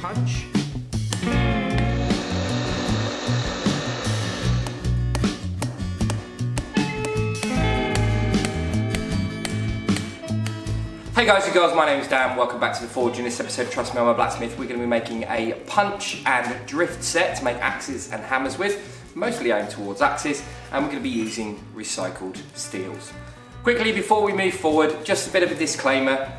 punch. Hey guys and girls, my name is Dan, welcome back to The Forge. In this episode, trust me, I'm a blacksmith. We're going to be making a punch and drift set to make axes and hammers with, mostly aimed towards axes, and we're going to be using recycled steels. Quickly, before we move forward, just a bit of a disclaimer.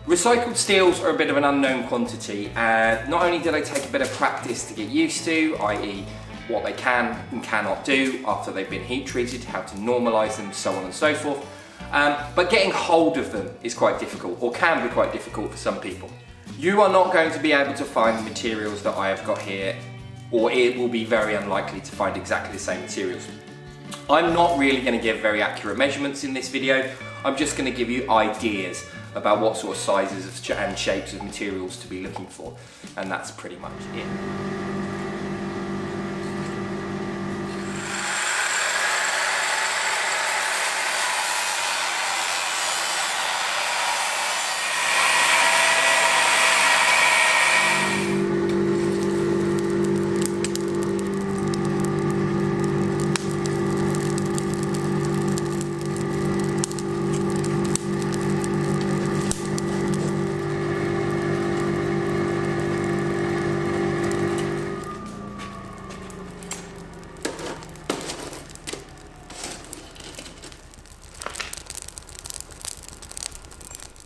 Recycled steels are a bit of an unknown quantity, and not only do they take a bit of practice to get used to, i.e. what they can and cannot do after they've been heat treated, how to normalise them, so on and so forth. But getting hold of them is quite difficult, or can be quite difficult for some people. You are not going to be able to find the materials that I have got here, or it will be very unlikely to find exactly the same materials. I'm not really going to give very accurate measurements in this video. I'm just going to give you ideas about what sort of sizes and shapes of materials to be looking for, and that's pretty much it.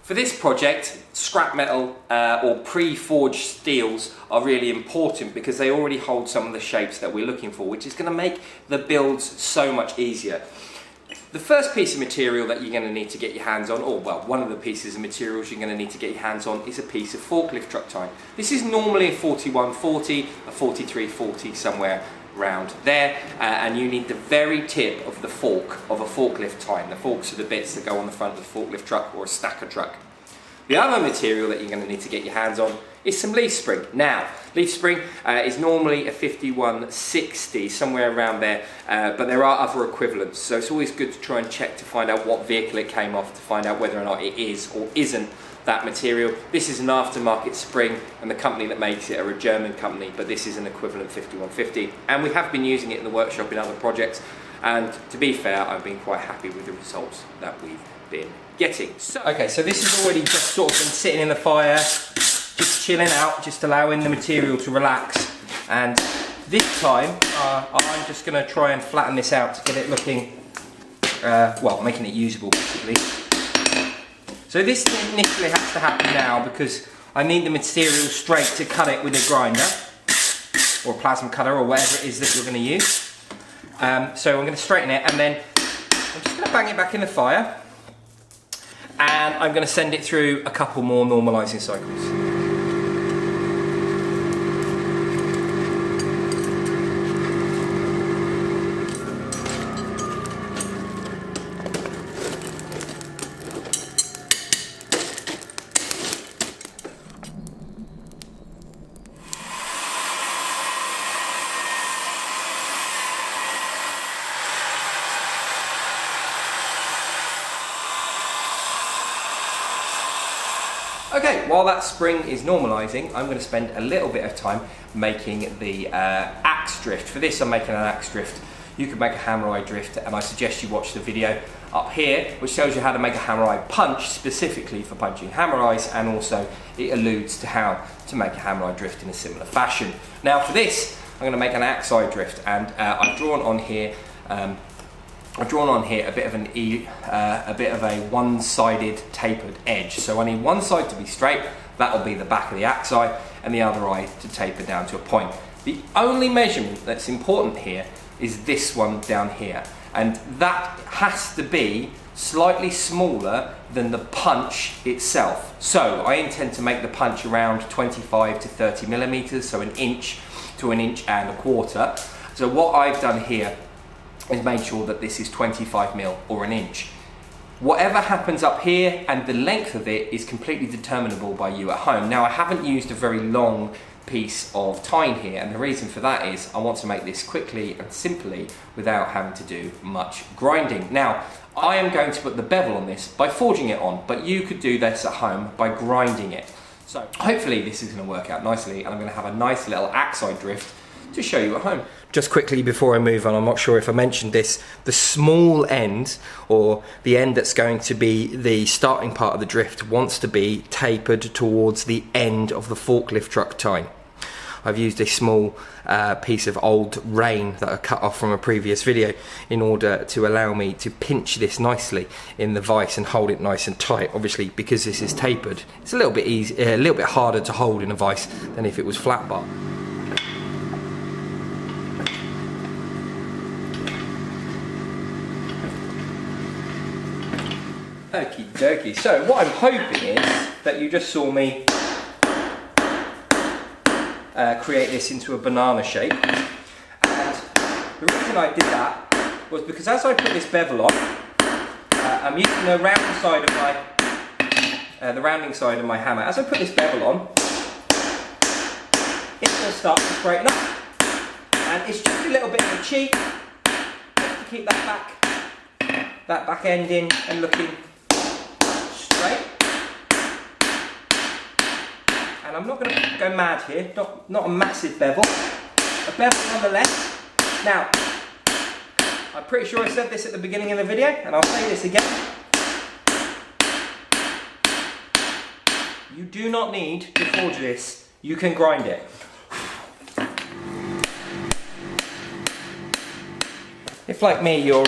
For this project, scrap metal or pre-forged steels are really important because they already hold some of the shapes that we're looking for, which is going to make the builds so much easier. The first piece of material that you're going to need to get your hands on, or well, one of the pieces of materials you're going to need to get your hands on, is a piece of forklift truck tine. This is normally a 4140, a 4340, somewhere round there, and you need the very tip of the fork of a forklift tine. The forks are the bits that go on the front of the forklift truck or a stacker truck. The other material that you're going to need to get your hands on is some leaf spring. Now, leaf spring is normally a 5160, somewhere around there, but there are other equivalents, so it's always good to try and check to find out what vehicle it came off, to find out whether or not it is or isn't that material. This is an aftermarket spring, and the company that makes it are a German company, but this is an equivalent 5150, and we have been using it in the workshop in other projects, and to be fair, I've been quite happy with the results that we've been getting. Okay, so this has already just sort of been sitting in the fire, just chilling out, just allowing the material to relax, and this time I'm just going to try and flatten this out to get it looking, well, making it usable basically. So this initially has to happen now because I need the material straight to cut it with a grinder or a plasma cutter or whatever it is that you're going to use. So I'm going to straighten it, and then I'm just going to bang it back in the fire, and I'm going to send it through a couple more normalising cycles. Okay, while that spring is normalising, I'm going to spend a little bit of time making the axe drift. For this, I'm making an axe drift. You can make a hammer eye drift, and I suggest you watch the video up here, which shows you how to make a hammer eye punch specifically for punching hammer eyes, and also it alludes to how to make a hammer eye drift in a similar fashion. Now, for this, I'm going to make an axe eye drift, and I've drawn on here a bit of a one-sided tapered edge. So I need one side to be straight, that'll be the back of the axe eye, and the other eye to taper down to a point. The only measurement that's important here is this one down here, and that has to be slightly smaller than the punch itself. So I intend to make the punch around 25 to 30 millimeters, so an inch to an inch and a quarter. So what I've done here is made sure that this is 25 mil or an inch. Whatever happens up here and the length of it is completely determinable by you at home. Now, I haven't used a very long piece of tine here, and the reason for that is I want to make this quickly and simply without having to do much grinding. Now, I am going to put the bevel on this by forging it on, but you could do this at home by grinding it. So hopefully this is going to work out nicely, and I'm going to have a nice little axe-side drift to show you at home. Just quickly before I move on, I'm not sure if I mentioned this, the small end, or the end that's going to be the starting part of the drift, wants to be tapered towards the end of the forklift truck tine. I've used a small piece of old rein that I cut off from a previous video in order to allow me to pinch this nicely in the vise and hold it nice and tight. Obviously, because this is tapered, it's a little bit harder to hold in a vise than if it was flat bar. Okie dokie. So what I'm hoping is that you just saw me create this into a banana shape, and the reason I did that was because as I put this bevel on, I'm using the rounding side of my hammer. As I put this bevel on, it's going to start to straighten up, and it's just a little bit of a cheat to keep that back end in and looking straight. And I'm not going to go mad here, not a massive bevel, a bevel nonetheless. Now, I'm pretty sure I said this at the beginning of the video, and I'll say this again. You do not need to forge this, you can grind it. If, like me, you're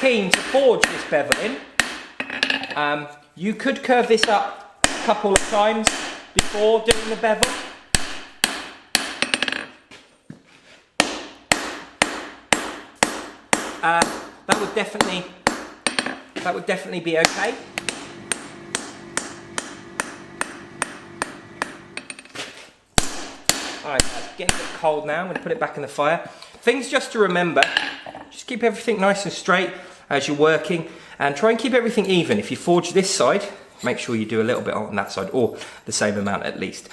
keen to forge this bevel in, you could curve this up a couple of times before doing the bevel. That would definitely be okay. Alright, it's getting a bit cold now. I'm going to put it back in the fire. Things just to remember, just keep everything nice and straight as you're working, and try and keep everything even. If you forge this side, make sure you do a little bit on that side, or the same amount at least.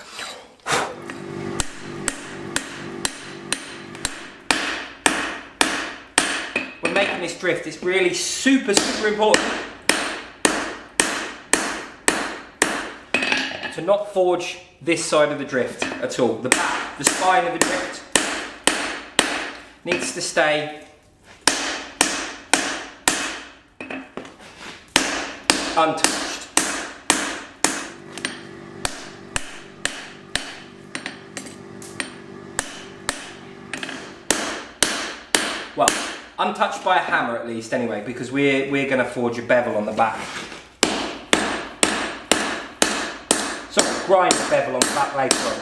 When making this drift, it's really super important to not forge this side of the drift at all. The back, the spine of the drift needs to stay untouched. Well, untouched by a hammer at least anyway, because we're going to forge a bevel on the back. So grind the bevel on the back later on.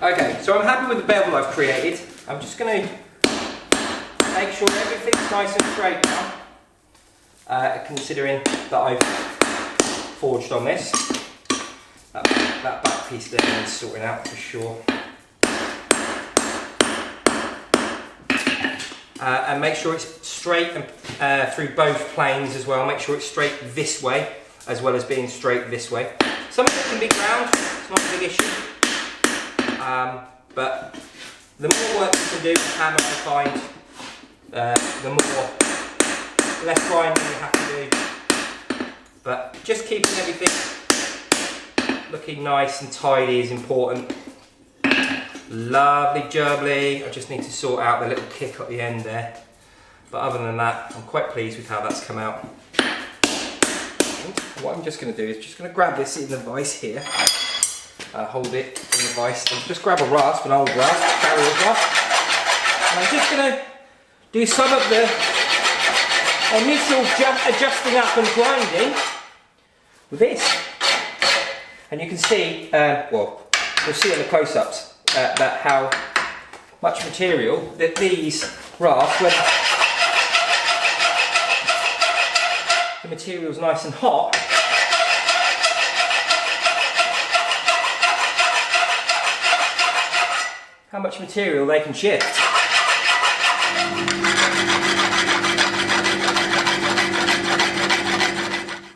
Okay, so I'm happy with the bevel I've created. I'm just going to make sure everything's nice and straight now, considering that I've forged on this. That back piece there needs sorting out for sure. And make sure it's straight and, through both planes as well. Make sure it's straight this way as well as being straight this way. Some of it can be ground, it's not a big issue. But the more work you can do with hammer, I find, the less grinding you have to do. But just keeping everything looking nice and tidy is important. Lovely jubbly. I just need to sort out the little kick at the end there. But other than that, I'm quite pleased with how that's come out. And what I'm just going to do is just going to grab this in the vise here. Hold it in the vise and just grab a rasp, an old rasp, barrel rasp. And I'm just going to do some of the initial adjusting up and grinding with this. And you can see, well, you'll see in the close-ups that how much material that these rasps, when the material's nice and hot, how much material they can shift.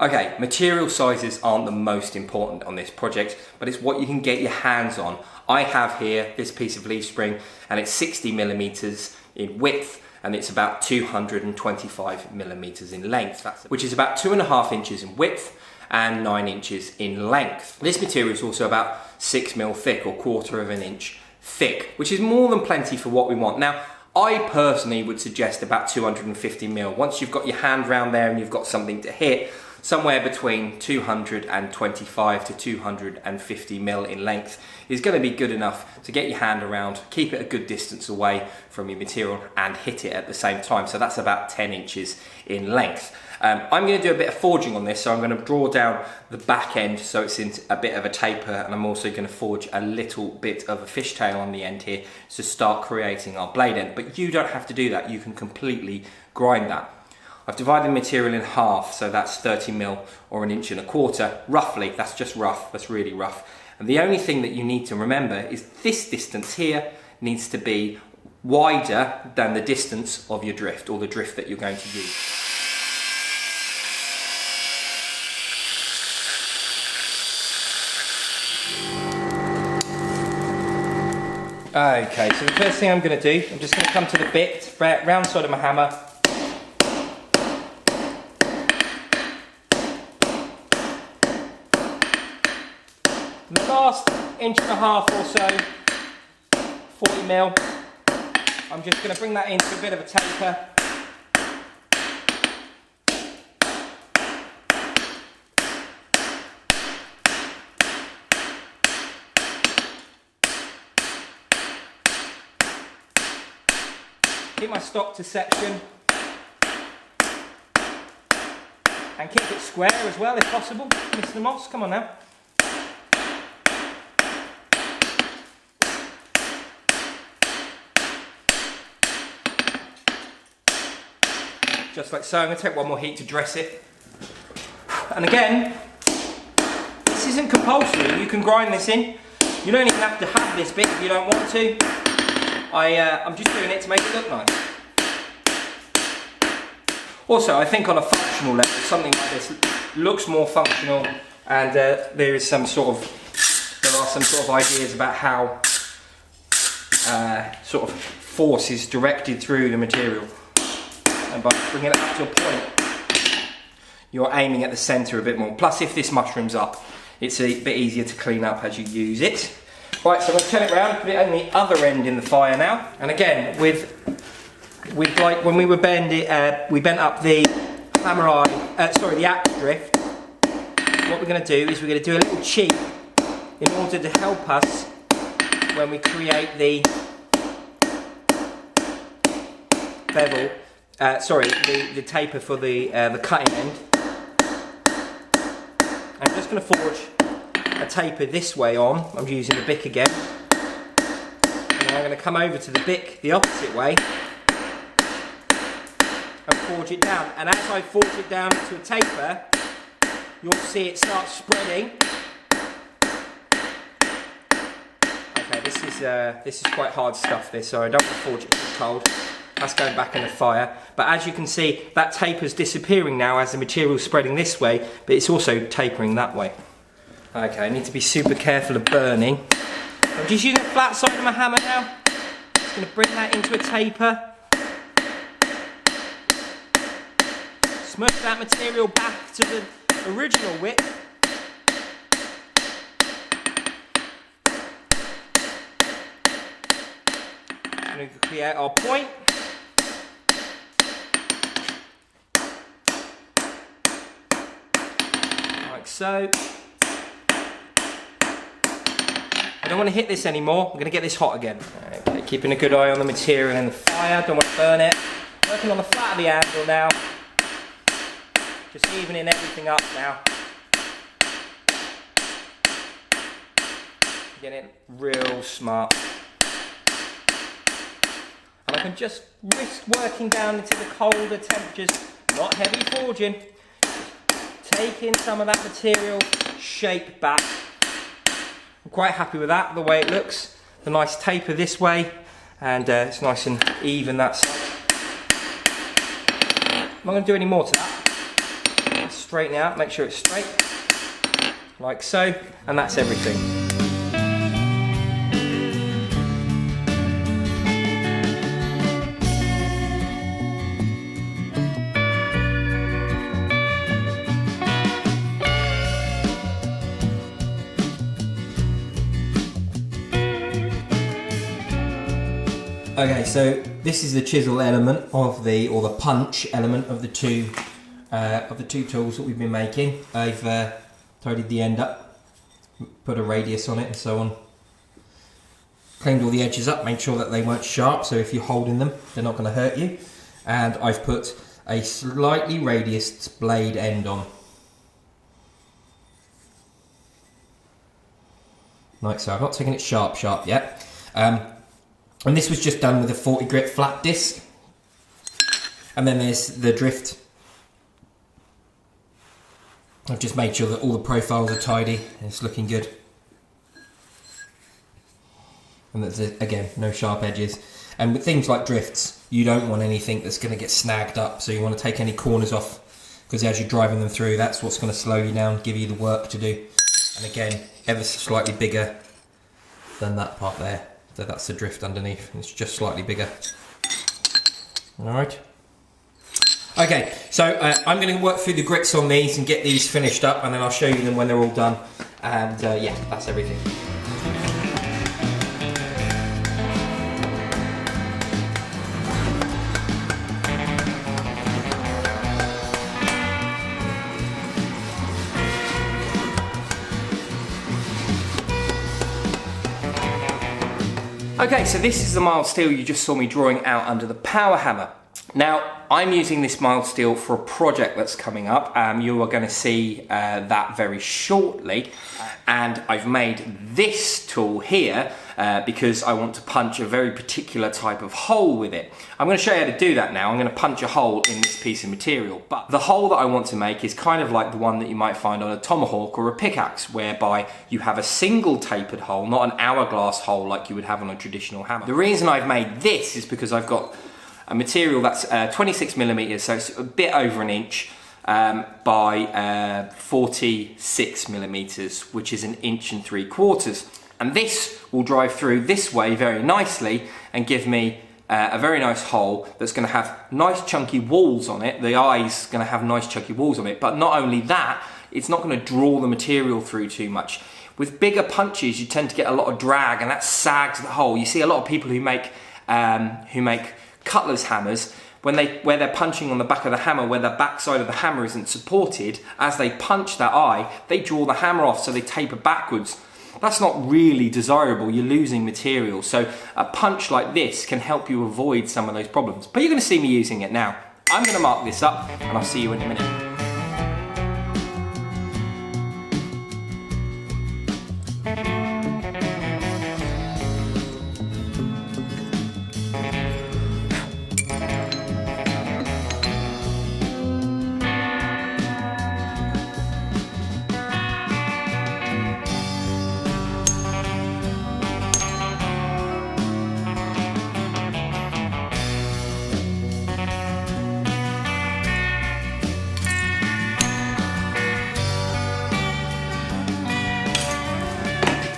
Okay, material sizes aren't the most important on this project, but it's what you can get your hands on. I have here this piece of leaf spring, and it's 60mm in width, and it's about 225mm in length, which is about 2.5 inches in width and 9 inches in length. This material is also about 6mm thick, or 1/4 of an inch thick, which is more than plenty for what we want. Now, I personally would suggest about 250mm. Once you've got your hand round there and you've got something to hit, somewhere between 225 to 250mm in length is going to be good enough to get your hand around, keep it a good distance away from your material and hit it at the same time. So that's about 10 inches in length. I'm going to do a bit of forging on this, so I'm going to draw down the back end so it's in a bit of a taper, and I'm also going to forge a little bit of a fishtail on the end here to start creating our blade end. But you don't have to do that, you can completely grind that. I've divided the material in half, so that's 30mm or 1.25 inches, roughly. That's just rough, that's really rough. And the only thing that you need to remember is this distance here needs to be wider than the distance of your drift, or the drift that you're going to use. Okay, so the first thing I'm going to do, I'm just going to come to the bit, round side of my hammer. The last 1.5 inches or so, 40mm, I'm just going to bring that into a bit of a taper. Keep my stock to section and keep it square as well if possible. Mr. Moss, come on now. Just like so. I'm going to take one more heat to dress it. And again, this isn't compulsory. You can grind this in. You don't even have to have this bit if you don't want to. I'm just doing it to make it look nice. Also, I think on a functional level, something like this looks more functional, and there are some sort of ideas about how sort of force is directed through the material. And by bringing it up to a point, you're aiming at the centre a bit more. Plus, if this mushroom's up, it's a bit easier to clean up as you use it. Right, so I'm going to turn it around, put it on the other end in the fire now. And again, with like when we were we bent up the the axe drift. What we're going to do is we're going to do a little cheat in order to help us when we create the bevel. The taper for the cutting end. I'm just going to forge a taper this way on. I'm using the bick again. And then I'm going to come over to the bick the opposite way and forge it down. And as I forge it down to a taper, you'll see it start spreading. Okay, this is quite hard stuff, this, so I don't want to forge it too cold. That's going back in the fire. But as you can see, that taper's disappearing now as the material's spreading this way, but it's also tapering that way. Okay, I need to be super careful of burning. I'm just using the flat side of my hammer now. Just going to bring that into a taper. Smush that material back to the original width. And we can create our point. Like so. I don't want to hit this anymore. I'm going to get this hot again. Okay, keeping a good eye on the material and the fire. Don't want to burn it. Working on the flat of the anvil now. Just evening everything up now. Getting real smart. And I can just risk working down into the colder temperatures. Not heavy forging. Taking some of that material shape back. I'm quite happy with that, the way it looks. The nice taper this way, and it's nice and even that side. I'm not going to do any more to that. Straighten it out, make sure it's straight, like so, and that's everything. Okay, so this is the chisel element of or the punch element of the two tools that we've been making. I've tidied the end up, put a radius on it and so on. Cleaned all the edges up, made sure that they weren't sharp, so if you're holding them, they're not going to hurt you. And I've put a slightly radiused blade end on. Like so. I've not taken it sharp yet. And this was just done with a 40 grit flat disc. And then there's the drift. I've just made sure that all the profiles are tidy and it's looking good. And that's, again, no sharp edges. And with things like drifts, you don't want anything that's going to get snagged up. So you want to take any corners off, because as you're driving them through, that's what's going to slow you down, give you the work to do. And again, ever so slightly bigger than that part there. So that's the drift underneath, it's just slightly bigger. Alright. Okay, so I'm going to work through the grits on these and get these finished up, and then I'll show you them when they're all done. And yeah, that's everything. Okay, so this is the mild steel you just saw me drawing out under the power hammer. Now, I'm using this mild steel for a project that's coming up. You are going to see that very shortly. And I've made this tool here because I want to punch a very particular type of hole with it. I'm going to show you how to do that now. I'm going to punch a hole in this piece of material. But the hole that I want to make is kind of like the one that you might find on a tomahawk or a pickaxe, whereby you have a single tapered hole, not an hourglass hole like you would have on a traditional hammer. The reason I've made this is because I've got a material that's 26 millimeters, so it's a bit over an inch, by 46 millimeters, which is 1 3/4 inches. And this will drive through this way very nicely and give me a very nice hole that's going to have nice chunky walls on it. The eye's going to have nice chunky walls on it, but not only that, it's not going to draw the material through too much. With bigger punches, you tend to get a lot of drag, and that sags the hole. You see a lot of people who make cutler's hammers, where they're punching on the back of the hammer, where the back side of the hammer isn't supported, as they punch that eye, they draw the hammer off, so they taper backwards. That's not really desirable, you're losing material. So a punch like this can help you avoid some of those problems. But you're going to see me using it now. I'm going to mark this up, and I'll see you in a minute.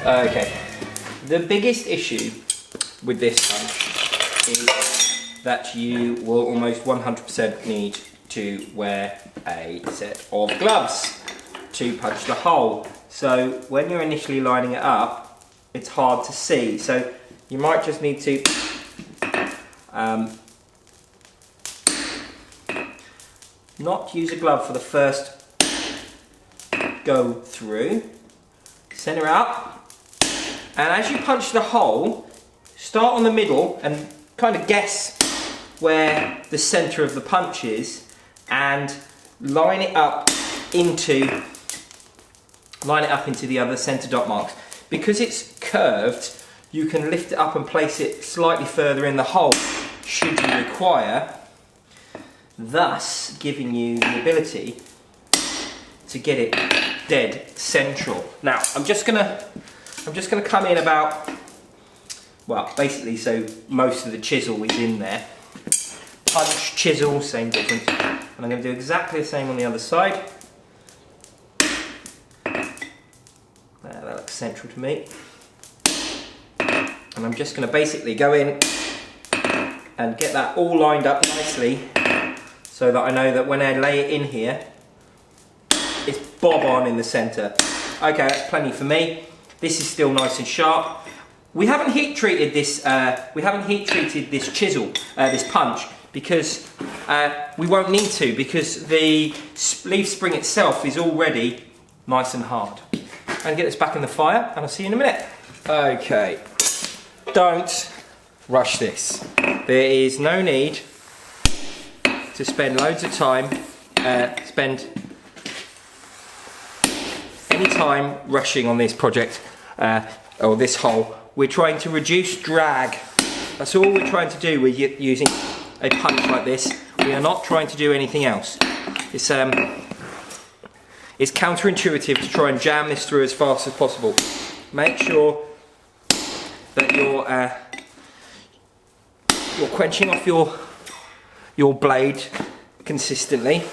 Okay, the biggest issue with this punch is that you will almost 100% need to wear a set of gloves to punch the hole. So when you're initially lining it up, it's hard to see. So you might just need to not use a glove for the first go through. Center up. And as you punch the hole, start on the middle and kind of guess where the center of the punch is, and line it up into the other center dot marks. Because it's curved, you can lift it up and place it slightly further in the hole should you require, thus giving you the ability to get it dead central. Now, I'm just gonna come in about, well, basically so most of the chisel is in there. punch, chisel, same difference. And I'm going to do exactly the same on the other side. That looks central to me. And I'm just going to basically go in and get that all lined up nicely so that I know that when I lay it in here, it's bob on in the centre. Okay, that's plenty for me. This is still nice and sharp. We haven't heat treated this. This chisel, this punch, because we won't need to, because the leaf spring itself is already nice and hard. I'm going to get this back in the fire, and I'll see you in a minute. Okay, don't rush this. There is no need to spend loads of time, spend any time rushing on this project or this hole. We're trying to reduce drag. That's all we're trying to do with using a punch like this. We are not trying to do anything else. It's counterintuitive to try and jam this through as fast as possible. Make sure that you're quenching off your blade consistently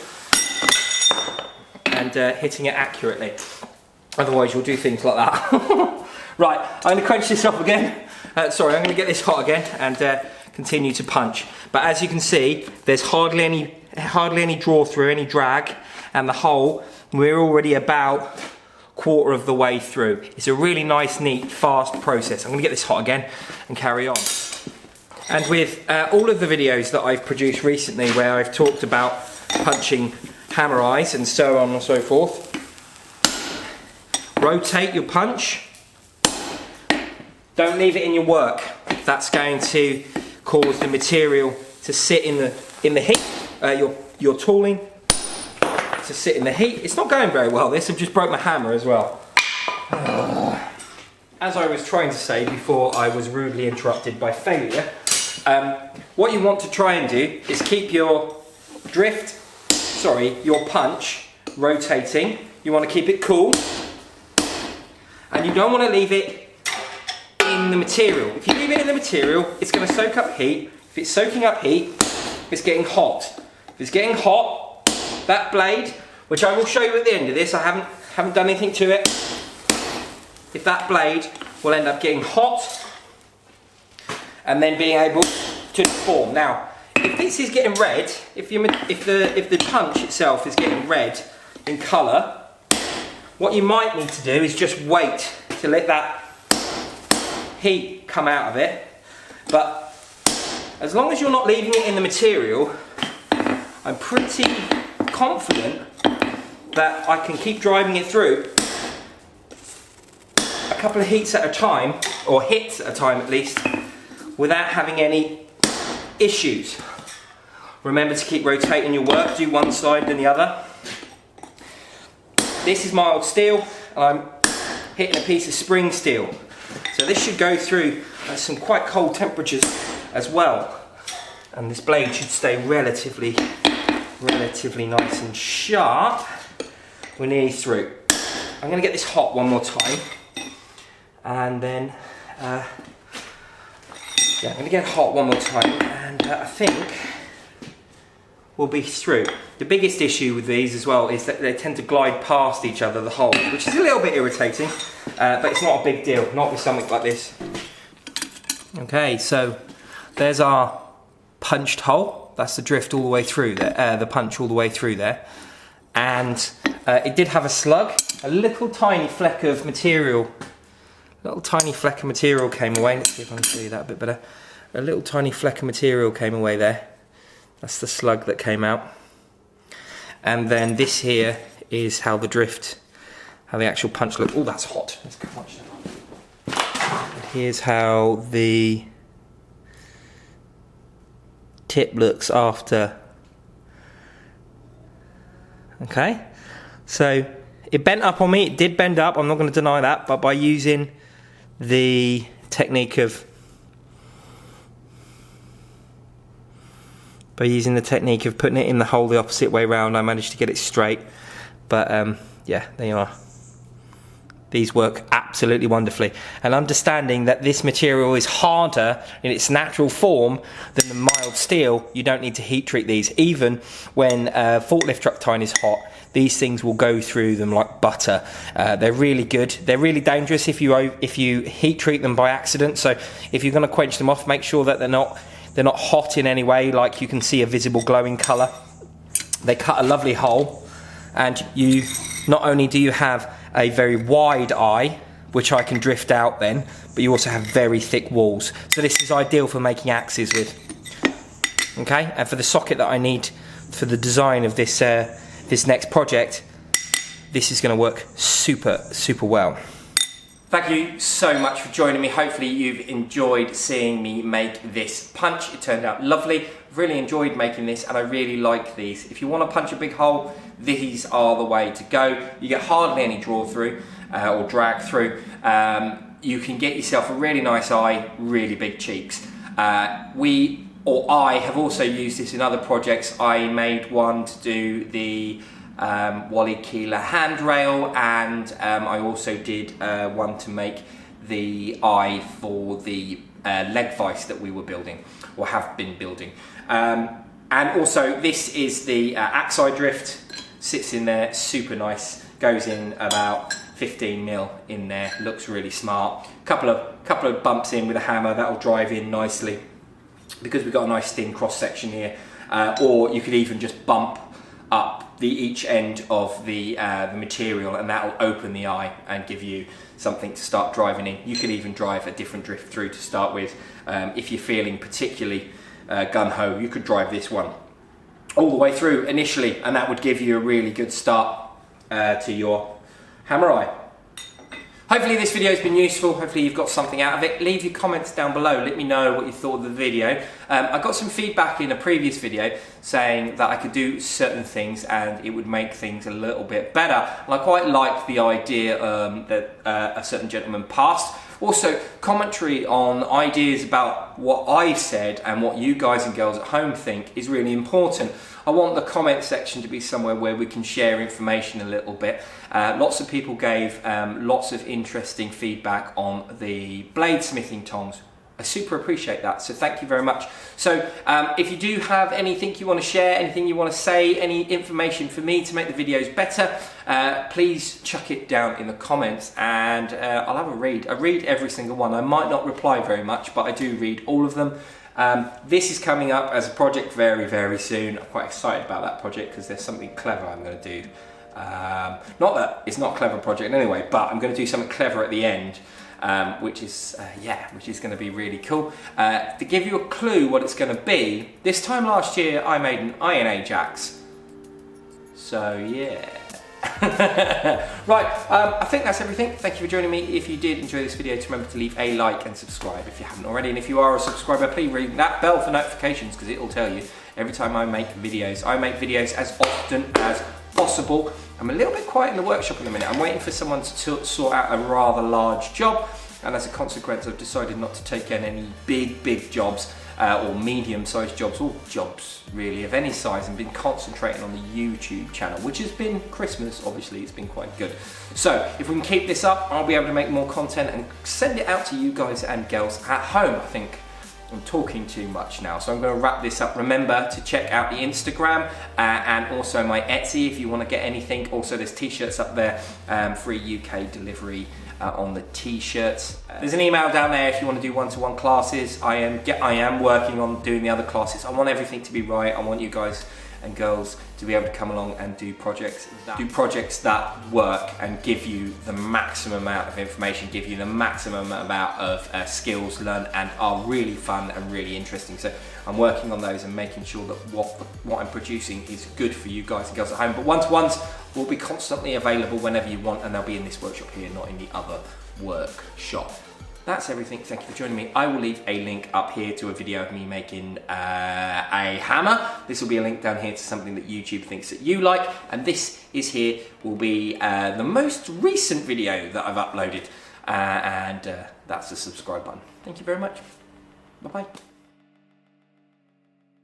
and hitting it accurately. Otherwise you'll do things like that. Right, I'm going to quench this off again. Sorry, I'm going to get this hot again and continue to punch. But as you can see, there's hardly any draw through, any drag, and the hole, we're already about quarter of the way through. It's a really nice, neat, fast process. I'm going to get this hot again and carry on. And with all of the videos that I've produced recently where I've talked about punching hammer eyes and so on and so forth, rotate your punch. Don't leave it in your work. That's going to cause the material to sit in the heat. Your tooling to sit in the heat. It's not going very well. This, I've just broke my hammer as well. As I was trying to say before I was rudely interrupted by failure, what you want to try and do is keep your your punch rotating. You want to keep it cool, and you don't want to leave it in the material. If you leave it in the material, it's going to soak up heat. If it's soaking up heat, it's getting hot. If it's getting hot, that blade, which I will show you at the end of this, I haven't done anything to it. If that blade will end up getting hot and then being able to deform. Now, if this is getting red, if the punch itself is getting red in colour, what you might need to do is just wait to let that heat come out of it. But as long as you're not leaving it in the material, I'm pretty confident that I can keep driving it through a couple of heats at a time, or hits at a time at least, without having any issues. Remember to keep rotating your work, do one side then the other. This is mild steel, and I'm hitting a piece of spring steel. So this should go through some quite cold temperatures as well. And this blade should stay relatively nice and sharp. We're nearly through. I'm going to get this hot one more time. And then, yeah, I'm going to get hot one more time. And I think we'll be through. The biggest issue with these as well is that they tend to glide past each other, the holes, which is a little bit irritating, but it's not a big deal, not with something like this. Okay, so there's our punched hole. That's the drift all the way through there, the punch all the way through there. And it did have a slug, a little tiny fleck of material. Little tiny fleck of material came away. Let's see if I can show you that a bit better. A little tiny fleck of material came away there. That's the slug that came out. And then this here is how the drift, how the actual punch looked. Oh, that's hot. Let's go watch that. Here's how the tip looks after. Okay, so it bent up on me. It did bend up. I'm not going to deny that. But by using the technique of putting it in the hole the opposite way round, I managed to get it straight. But yeah, there you are. These work absolutely wonderfully. And understanding that this material is harder in its natural form than the mild steel, you don't need to heat treat these. Even when forklift truck tine is hot, these things will go through them like butter. They're really good. They're really dangerous if you heat treat them by accident. So if you're going to quench them off, make sure that they're not hot in any way, like you can see a visible glowing colour. They cut a lovely hole, and you not only do you have a very wide eye, which I can drift out then, but you also have very thick walls. So this is ideal for making axes with. Okay, and for the socket that I need for the design of this this next project, this is going to work super well. Thank you so much for joining me. Hopefully you've enjoyed seeing me make this punch. It turned out lovely. I've really enjoyed making this, and I really like these. If you want to punch a big hole, these are the way to go. You get hardly any draw through or drag through. You can get yourself a really nice eye, really big cheeks. I have also used this in other projects. I made one to do the Wally Keeler handrail, and I also did one to make the eye for the leg vise that we were building, or have been building. And also this is the axe eye drift, sits in there, super nice, goes in about 15mm in there, looks really smart. Couple of bumps in with a hammer, that'll drive in nicely, because we've got a nice thin cross section here. Or you could even just bump up each end of the material, and that'll open the eye and give you something to start driving in. You could even drive a different drift through to start with. If you're feeling particularly gun-ho, you could drive this one all the way through initially, and that would give you a really good start to your hammer eye. Hopefully this video has been useful. Hopefully you've got something out of it. Leave your comments down below. Let me know what you thought of the video. I got some feedback in a previous video saying that I could do certain things and it would make things a little bit better. And I quite liked the idea that a certain gentleman passed. Also, commentary on ideas about what I said and what you guys and girls at home think is really important. I want the comment section to be somewhere where we can share information a little bit. Lots of people gave lots of interesting feedback on the bladesmithing tongs. I super appreciate that, so thank you very much. So if you do have anything you want to share, anything you want to say, any information for me to make the videos better, please chuck it down in the comments, and I'll have a read. I read every single one. I might not reply very much, but I do read all of them. This is coming up as a project very soon. I'm quite excited about that project because there's something clever I'm going to do. Not that it's not a clever project anyway, but I'm going to do something clever at the end, which is going to be really cool. To give you a clue what it's going to be, this time last year I made an Iron Age axe. So yeah. Right, I think that's everything. Thank you for joining me. If you did enjoy this video, remember to leave a like and subscribe if you haven't already. And if you are a subscriber, please ring that bell for notifications, because it will tell you every time I make videos. I make videos as often as possible. I'm a little bit quiet in the workshop in a minute. I'm waiting for someone to sort out a rather large job, and as a consequence I've decided not to take in any big jobs or medium-sized jobs, or jobs really of any size, and been concentrating on the YouTube channel, which has been Christmas. Obviously it's been quite good. So if we can keep this up, I'll be able to make more content and send it out to you guys and girls at home. I think I'm talking too much now, so I'm going to wrap this up. Remember to check out the Instagram and also my Etsy if you want to get anything. Also there's t-shirts up there, free UK delivery on the t-shirts. There's an email down there if you want to do one-to-one classes. I am working on doing the other classes. I want everything to be right. I want you guys and girls to be able to come along and do projects that work and give you the maximum amount of information, give you the maximum amount of skills learned, and are really fun and really interesting. So I'm working on those and making sure that what I'm producing is good for you guys and girls at home. But one-to-ones will be constantly available whenever you want, and they'll be in this workshop here, not in the other workshop. That's everything. Thank you for joining me. I will leave a link up here to a video of me making a hammer. This will be a link down here to something that YouTube thinks that you like, and this is here will be the most recent video that I've uploaded, and that's the subscribe button. Thank you very much. Bye bye.